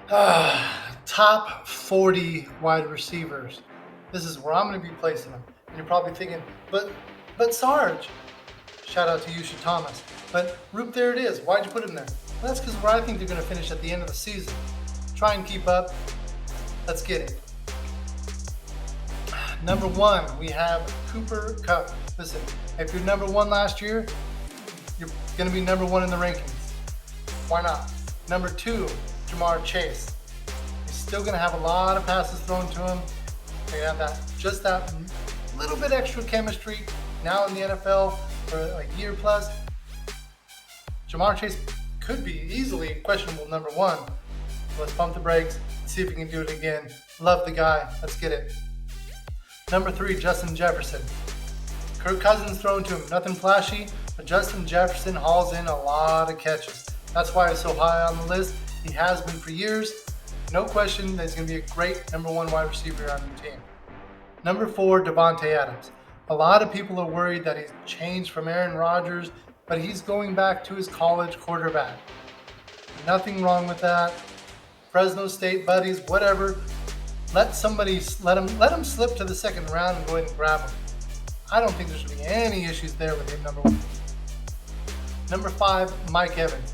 Top 40 wide receivers. This is where I'm going to be placing them. And you're probably thinking, but Sarge. Shout out to Yusha Thomas. But Roop, there it is. Why'd you put him there? Well, that's because where I think they're going to finish at the end of the season. Try and keep up. Let's get it. Number 1, we have Cooper Kupp. Listen, if you're number 1 last year, you're going to be number 1 in the rankings. Why not? Number 2, Jamar Chase. He's still going to have a lot of passes thrown to him. They have that little bit extra chemistry now in the NFL for a year plus. Jamar Chase could be easily questionable number 1. Let's pump the brakes and see if we can do it again. Love the guy. Let's get it. Number 3, Justin Jefferson. Kirk Cousins thrown to him. Nothing flashy, but Justin Jefferson hauls in a lot of catches. That's why he's so high on the list. He has been for years. No question that he's going to be a great number 1 wide receiver on your team. Number 4, Devontae Adams. A lot of people are worried that he's changed from Aaron Rodgers, but he's going back to his college quarterback. Nothing wrong with that. Fresno State buddies, whatever. Let him slip to the second round and go ahead and grab him. I don't think there should be any issues there with him, number 1. Number 5, Mike Evans.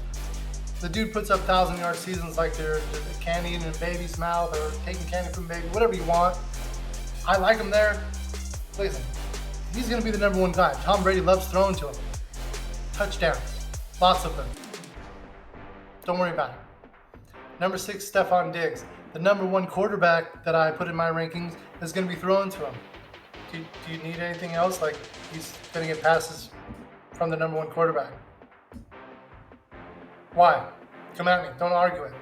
The dude puts up 1,000-yard seasons like they're candy in a baby's mouth or taking candy from a baby, whatever you want. I like him there. Listen, he's going to be the number 1 guy. Tom Brady loves throwing to him. Touchdowns. Lots of them. Don't worry about it. Number 6, Stephon Diggs. The number 1 quarterback that I put in my rankings is going to be thrown to him. Do you need anything else? Like, he's going to get passes from the number 1 quarterback. Why? Come at me. Don't argue it.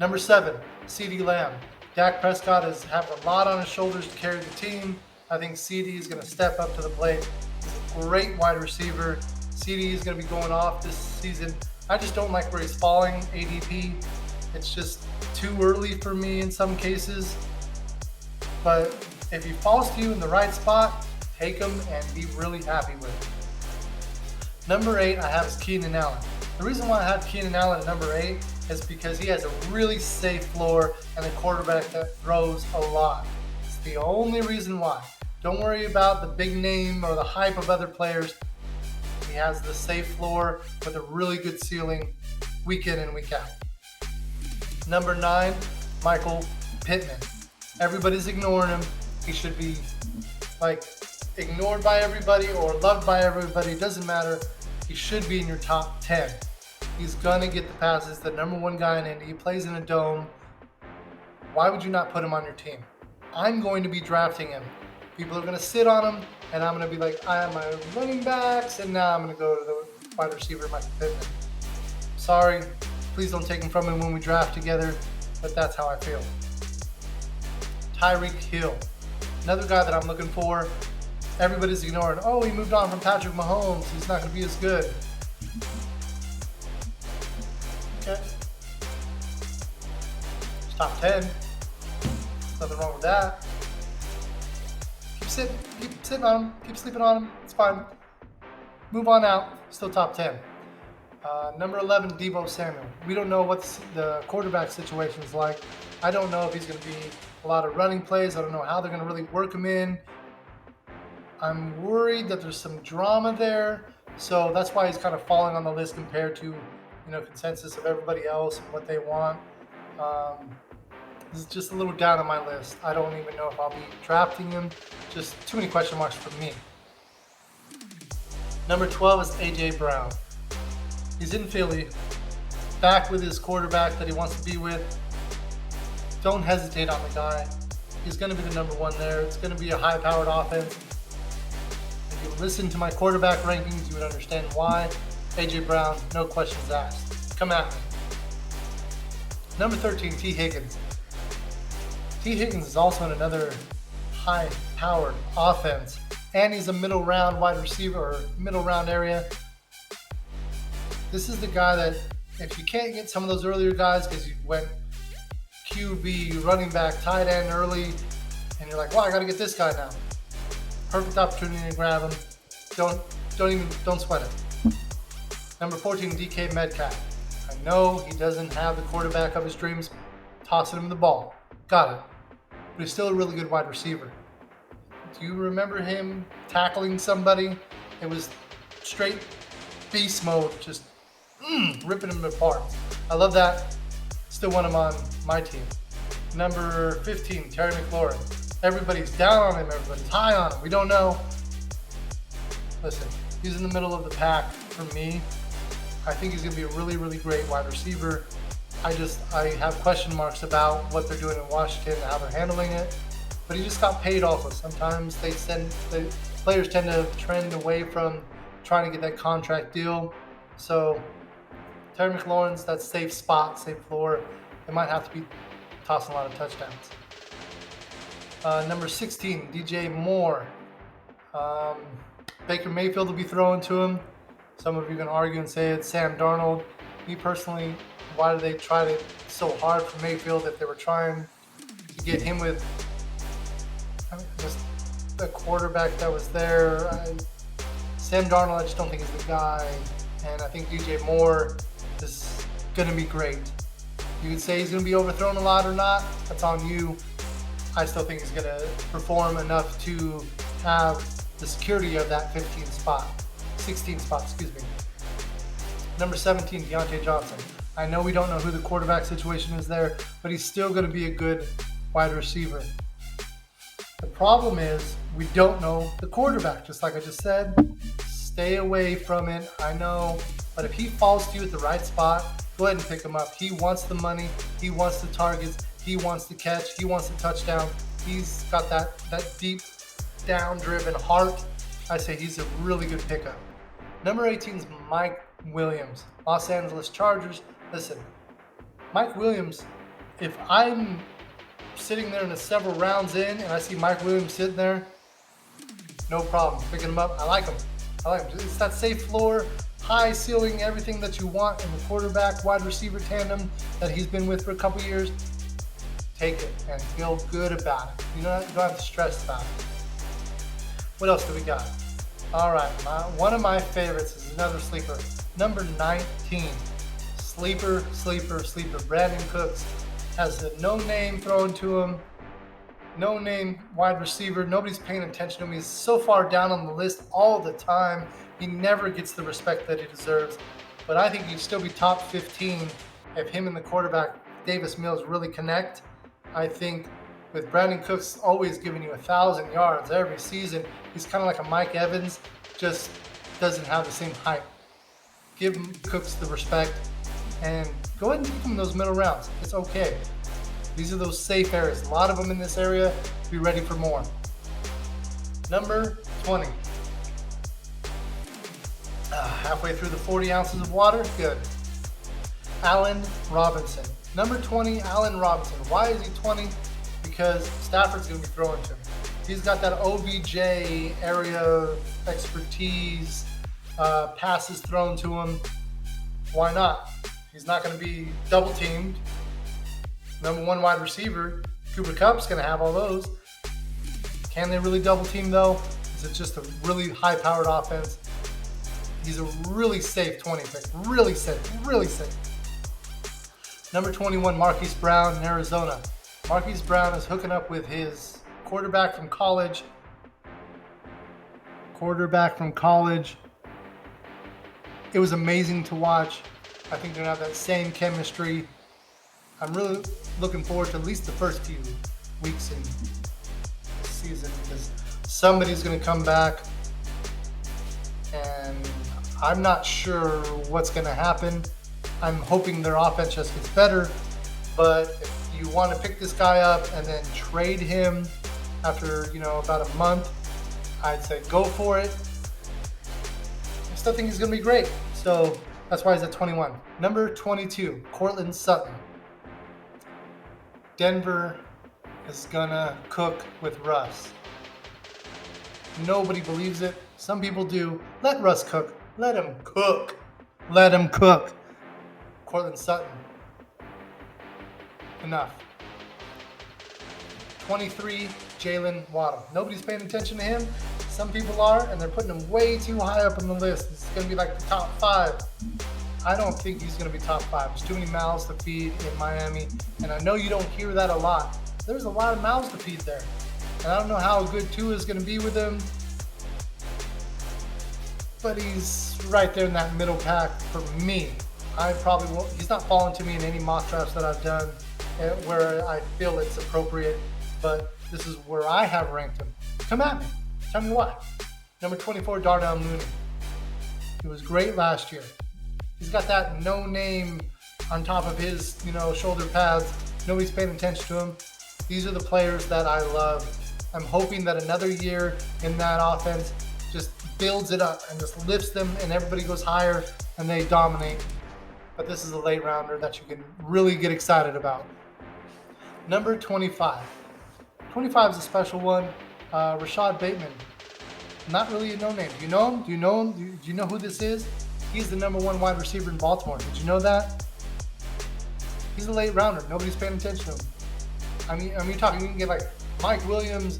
Number 7, CeeDee Lamb. Dak Prescott has had a lot on his shoulders to carry the team. I think CeeDee is going to step up to the plate. He's a great wide receiver. CeeDee is going to be going off this season. I just don't like where he's falling, ADP. It's just too early for me in some cases. But if he falls to you in the right spot, take him and be really happy with it. Number 8, I have is Keenan Allen. The reason why I have Keenan Allen at number 8 is because he has a really safe floor and a quarterback that throws a lot. It's the only reason why. Don't worry about the big name or the hype of other players. He has the safe floor with a really good ceiling week in and week out. Number 9, Michael Pittman. Everybody's ignoring him. He should be ignored by everybody or loved by everybody. It doesn't matter. He should be in your top 10. He's going to get the passes. The number 1 guy in Indy. He plays in a dome. Why would you not put him on your team? I'm going to be drafting him. People are going to sit on him, and I'm going to be like, I have my running backs, and now I'm going to go to the wide receiver, Michael Pittman. Sorry. Please don't take him from him when we draft together, but that's how I feel. Tyreek Hill. Another guy that I'm looking for. Everybody's ignoring. Oh, he moved on from Patrick Mahomes. He's not going to be as good. Okay. It's top 10. Nothing wrong with that. Keep sitting on him. Keep sleeping on him. It's fine. Move on out. Still top 10. Number 11, Deebo Samuel. We don't know what the quarterback situation is like. I don't know if he's going to be a lot of running plays. I don't know how they're going to really work him in. I'm worried that there's some drama there. So that's why he's kind of falling on the list compared to, consensus of everybody else and what they want. This is just a little down on my list. I don't even know if I'll be drafting him. Just too many question marks for me. Number 12 is A.J. Brown. He's in Philly, back with his quarterback that he wants to be with. Don't hesitate on the guy. He's going to be the number 1 there. It's going to be a high-powered offense. If you listen to my quarterback rankings, you would understand why. A.J. Brown, no questions asked. Come at me. Number 13, T. Higgins. T. Higgins is also in another high-powered offense, and he's a middle-round wide receiver or middle-round area. This is the guy that, if you can't get some of those earlier guys because you went QB, running back, tight end early, and you're like, wow, I got to get this guy now. Perfect opportunity to grab him. Don't sweat it. Number 14, DK Metcalf. I know he doesn't have the quarterback of his dreams, tossing him the ball. Got it. But he's still a really good wide receiver. Do you remember him tackling somebody? It was straight beast mode, just ripping him apart. I love that. Still want him on my team. Number 15, Terry McLaurin. Everybody's down on him. Everybody's high on him. We don't know. Listen, he's in the middle of the pack for me. I think he's going to be a really, really great wide receiver. I have question marks about what they're doing in Washington and how they're handling it. But he just got paid off of. Sometimes the players tend to trend away from trying to get that contract deal. So Terry McLaurin's that safe spot, safe floor. They might have to be tossing a lot of touchdowns. Number 16, DJ Moore. Baker Mayfield will be throwing to him. Some of you can argue and say it's Sam Darnold. Me personally, why did they try it so hard for Mayfield if they were trying to get him with just the quarterback that was there? Sam Darnold, I just don't think is the guy. And I think DJ Moore is going to be great. You can say he's going to be overthrown a lot or not. That's on you. I still think he's going to perform enough to have the security of that 16 spot, excuse me. Number 17, Deontay Johnson. I know we don't know who the quarterback situation is there, but he's still going to be a good wide receiver. The problem is we don't know the quarterback, just like I just said. Stay away from it. I know, but if he falls to you at the right spot, go ahead and pick him up. He wants the money. He wants the targets. He wants the catch. He wants the touchdown. He's got that deep, down-driven heart. I say he's a really good pickup. Number 18 is Mike Williams, Los Angeles Chargers. Listen, Mike Williams, if I'm sitting there in the several rounds in and I see Mike Williams sitting there, no problem. Picking him up. I like him. It's that safe floor, high ceiling, everything that you want in the quarterback, wide receiver tandem that he's been with for a couple years. Take it and feel good about it. You don't have to stress about it. What else do we got? All right, one of my favorites is another sleeper. Number 19, sleeper. Brandon Cooks has a no-name thrown to him. No-name wide receiver. Nobody's paying attention to him. He's so far down on the list all the time. He never gets the respect that he deserves. But I think he'd still be top 15 if him and the quarterback, Davis Mills, really connect. I think with Brandon Cooks always giving you 1,000 yards every season, he's kind of like a Mike Evans, just doesn't have the same hype. Give Cooks the respect and go ahead and keep him in those middle rounds. It's okay. These are those safe areas. A lot of them in this area. Be ready for more. Number 20. Halfway through the 40 ounces of water. Good. Allen Robinson. Number 20, Allen Robinson. Why is he 20? Because Stafford's going to be throwing to him. He's got that OBJ area expertise, passes thrown to him. Why not? He's not going to be double teamed. Number one wide receiver, Cooper Kupp's going to have all those. Can they really double team though? Is it just a really high powered offense? He's a really safe 20 pick. Really safe. Number 21, Marquise Brown in Arizona. Marquise Brown is hooking up with his quarterback from college. It was amazing to watch. I think they're going to have that same chemistry. I'm really looking forward to at least the first few weeks in the season because somebody's going to come back and I'm not sure what's going to happen. I'm hoping their offense just gets better, but if you want to pick this guy up and then trade him after, about a month, I'd say go for it. I still think he's going to be great, so that's why he's at 21. Number 22, Cortland Sutton. Denver is going to cook with Russ. Nobody believes it. Some people do. Let Russ cook. Let him cook. Cortland Sutton. Enough. 23, Jalen Waddle. Nobody's paying attention to him. Some people are, and they're putting him way too high up on the list. It's going to be like the top 5. I don't think he's going to be top 5. There's too many mouths to feed in Miami, and I know you don't hear that a lot. There's a lot of mouths to feed there, and I don't know how good Tua is going to be with him, but he's right there in that middle pack for me. I probably won't. He's not falling to me in any mock drafts that I've done where I feel it's appropriate, but this is where I have ranked him. Come at me. Tell me why. Number 24, Darnell Mooney. He was great last year. He's got that no name on top of his, shoulder pads. Nobody's paying attention to him. These are the players that I love. I'm hoping that another year in that offense just builds it up and just lifts them and everybody goes higher and they dominate. But this is a late rounder that you can really get excited about. Number 25. 25 is a special one. Rashad Bateman. Not really a no-name. Do you know him? Do you know who this is? He's the number 1 wide receiver in Baltimore. Did you know that? He's a late rounder. Nobody's paying attention to him. I mean, you're talking, you can get like Mike Williams,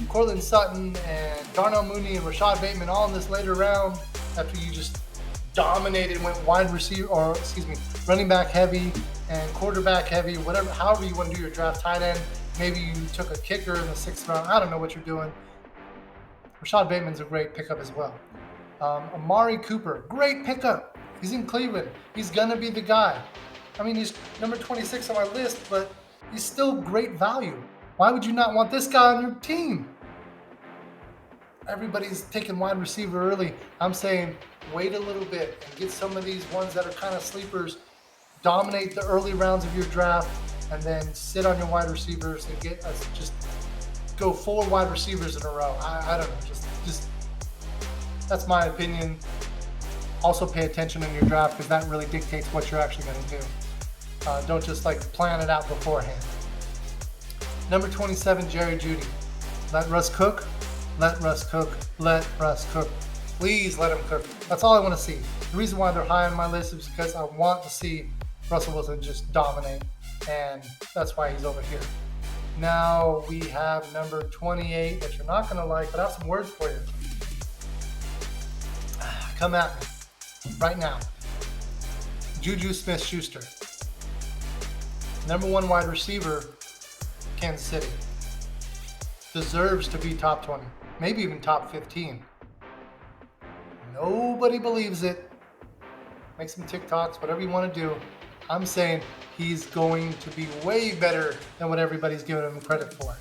Cortland Sutton, and Darnell Mooney and Rashad Bateman all in this later round after you just dominated, went running back heavy and quarterback heavy, whatever, however you want to do your draft, tight end. Maybe you took a kicker in the 6th round. I don't know what you're doing. Rashad Bateman's a great pickup as well. Amari Cooper, great pickup. He's in Cleveland. He's going to be the guy. I mean, he's number 26 on my list, but he's still great value. Why would you not want this guy on your team? Everybody's taking wide receiver early. I'm saying wait a little bit and get some of these ones that are kind of sleepers, dominate the early rounds of your draft, and then sit on your wide receivers and get us just go 4 wide receivers in a row. I don't know. Just that's my opinion. Also pay attention in your draft because that really dictates what you're actually going to do. Don't just plan it out beforehand. Number 27, Jerry Jeudy. Let Russ cook. Let Russ cook. Let Russ cook. Please let him cook. That's all I want to see. The reason why they're high on my list is because I want to see Russell Wilson just dominate, and that's why he's over here. Now we have number 28 that you're not going to like, but I have some words for you. Come at me right now. Juju Smith-Schuster. Number 1 wide receiver, Kansas City. Deserves to be top 20, maybe even top 15. Nobody believes it. Make some TikToks, whatever you want to do. I'm saying he's going to be way better than what everybody's giving him credit for.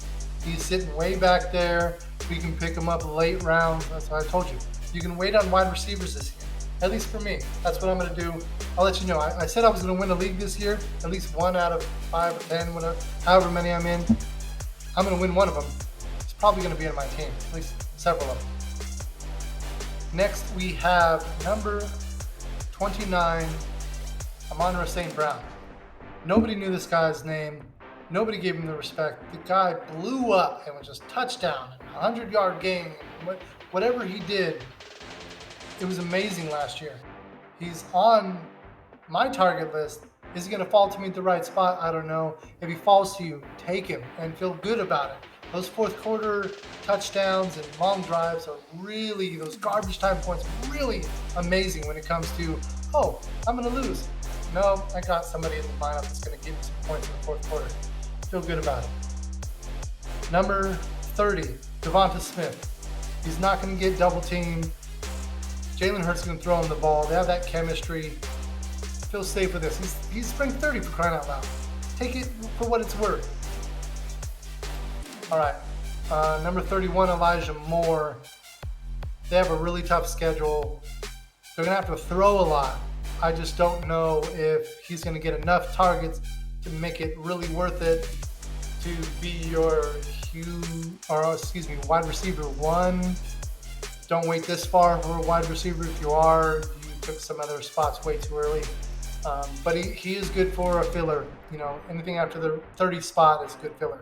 He's sitting way back there. We can pick him up late rounds. That's what I told you. You can wait on wide receivers this year. At least for me. That's what I'm going to do. I'll let you know. I said I was going to win a league this year. At least 1 out of 5 or 10, whatever, however many I'm in. I'm going to win one of them. It's probably going to be on my team. At least several of them. Next, we have number 29, Amon-Ra St. Brown. Nobody knew this guy's name. Nobody gave him the respect. The guy blew up and was just touchdown, 100-yard game. Whatever he did, it was amazing last year. He's on my target list. Is he going to fall to me at the right spot? I don't know. If he falls to you, take him and feel good about it. Those 4th quarter touchdowns and long drives are really, those garbage time points, really amazing when it comes to, I'm going to lose. No, I got somebody in the lineup that's going to give me some points in the 4th quarter. Feel good about it. Number 30, Devonta Smith. He's not going to get double teamed. Jalen Hurts is going to throw him the ball. They have that chemistry. Feel safe with this. He's ranked 30 for crying out loud. Take it for what it's worth. All right. Number 31, Elijah Moore. They have a really tough schedule. They're going to have to throw a lot. I just don't know if he's going to get enough targets to make it really worth it to be your wide receiver 1. Don't wait this far for a wide receiver. If you are, you took some other spots way too early. But he is good for a filler. Anything after the 30 spot is good filler.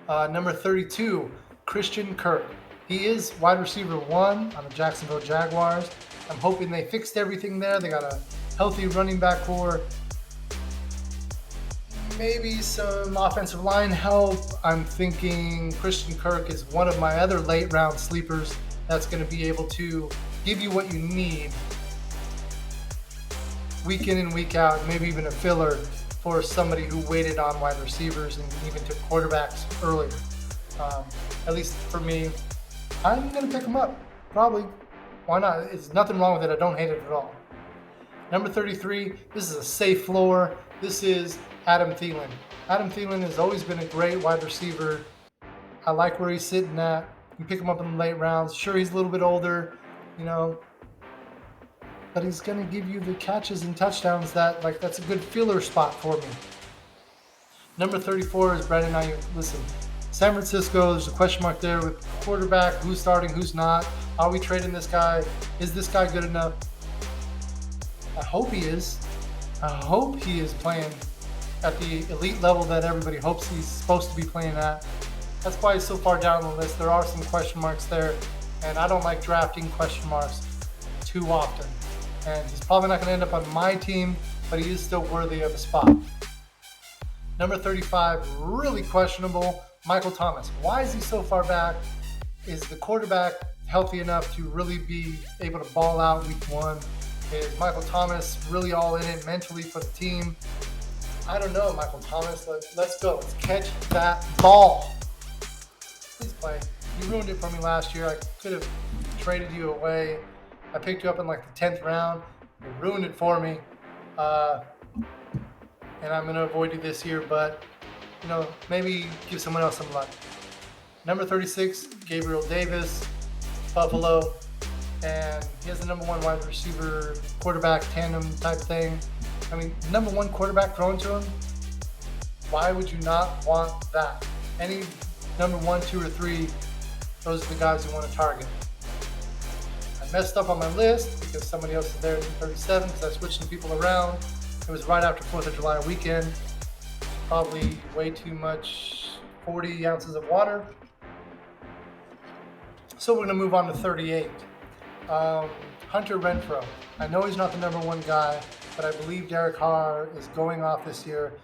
Number 32, Christian Kirk. He is wide receiver 1 on the Jacksonville Jaguars. I'm hoping they fixed everything there. They got a healthy running back core. Maybe some offensive line help. I'm thinking Christian Kirk is one of my other late round sleepers that's going to be able to give you what you need week in and week out, maybe even a filler for somebody who waited on wide receivers and even took quarterbacks earlier. At least for me, I'm going to pick him up, probably. Why not? It's nothing wrong with it. I don't hate it at all. Number 33, this is a safe floor. This is Adam Thielen. Adam Thielen has always been a great wide receiver. I like where he's sitting at. You pick him up in the late rounds. Sure, he's a little bit older, but he's going to give you the catches and touchdowns that's a good filler spot for me. Number 34 is Brandon Ayuk. Listen, San Francisco, there's a question mark there with quarterback, who's starting, who's not. Are we trading this guy? Is this guy good enough? I hope he is. I hope he is playing at the elite level that everybody hopes he's supposed to be playing at. That's why he's so far down the list. There are some question marks there, and I don't like drafting question marks too often. And he's probably not going to end up on my team, but he is still worthy of a spot. Number 35, really questionable, Michael Thomas. Why is he so far back? Is the quarterback healthy enough to really be able to ball out week one? Is Michael Thomas really all in it mentally for the team? I don't know, Michael Thomas. Let's go. Let's catch that ball. Please play. You ruined it for me last year. I could have traded you away. I picked you up in the 10th round. You ruined it for me. And I'm going to avoid you this year, but, maybe give someone else some luck. Number 36, Gabriel Davis, Buffalo. And he has the number one wide receiver, quarterback tandem type thing. Number one quarterback thrown to him. Why would you not want that? Any number 1, 2, or 3, those are the guys you want to target. I messed up on my list because somebody else is there at 37 because I switched some people around. It was right after 4th of July weekend. Probably way too much, 40 ounces of water. So we're going to move on to 38. Hunter Renfrow. I know he's not the number one guy, but I believe Derek Carr is going off this year.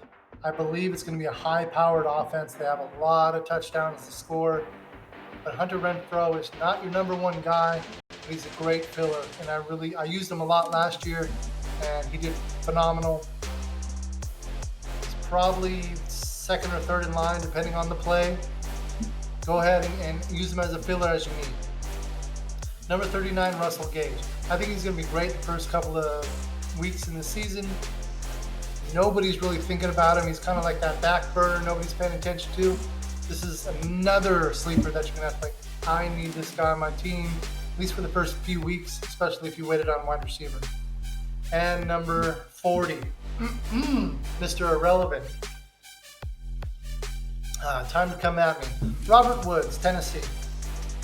I believe it's going to be a high-powered offense. They have a lot of touchdowns to score. But Hunter Renfrow is not your number one guy, but he's a great filler. And I used him a lot last year, and he did phenomenal. He's probably second or third in line, depending on the play. Go ahead and use him as a filler as you need. Number 39, Russell Gage. I think he's going to be great the first couple of weeks in the season. Nobody's really thinking about him. He's kind of like that back burner nobody's paying attention to. This is another sleeper that you're going to have to I need this guy on my team, at least for the first few weeks, especially if you waited on wide receiver. And number 40, Mr. Irrelevant. Time to come at me. Robert Woods, Tennessee.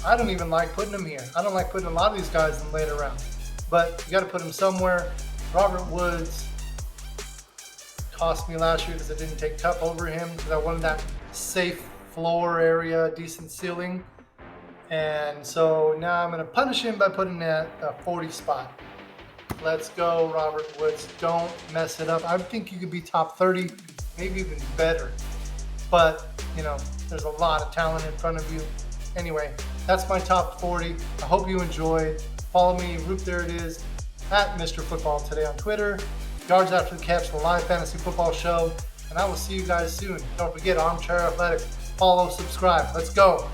I don't even like putting him here. I don't like putting a lot of these guys in the later rounds. But you got to put him somewhere. Robert Woods cost me last year because I didn't take Cup over him because I wanted that safe floor area, decent ceiling. And so now I'm going to punish him by putting at a 40 spot. Let's go, Robert Woods. Don't mess it up. I think you could be top 30, maybe even better. But, there's a lot of talent in front of you. Anyway, that's my top 40. I hope you enjoyed. Follow me, Roop, there it is, at Mr. Football Today on Twitter. Yards After the Catch, the live fantasy football show. And I will see you guys soon. Don't forget, Armchair Athletics. Follow, subscribe. Let's go.